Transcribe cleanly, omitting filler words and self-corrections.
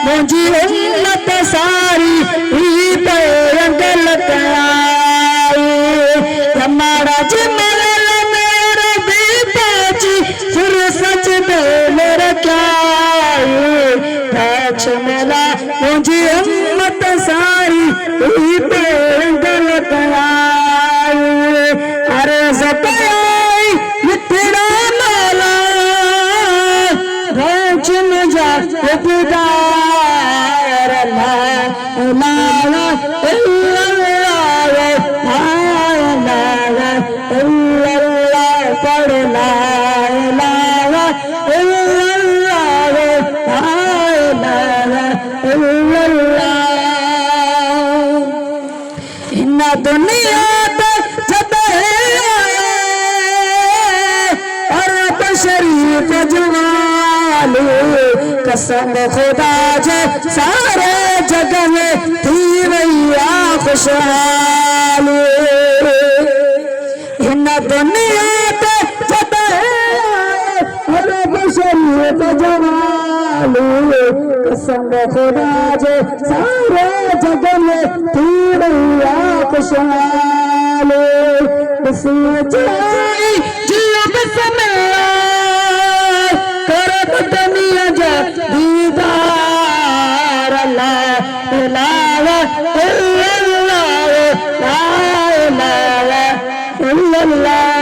मुझी उम्मत सारी पे रंगल कराई हमारा जिमल मेरा भी पाची फिर सच दे मेरा क्या पैच मेला मुझी उम्मत सारी पे रंगल कराई अरे सताई ये तेरा माला रोज में जा पिता दुनिया जब और शरीफ जवाली कसम खुदा जो सारे जग में थी भैया खुशहाली इन दुनिया जब और शरीफ जवाली कसम खुदा जो सारे जग में थी भैया खुशहाली इसमें जाई जियो बसमेला करब दुनिया जा दीदार अल्लाह इलाहा इल्लल्लाह ला इलाहा इल्लल्लाह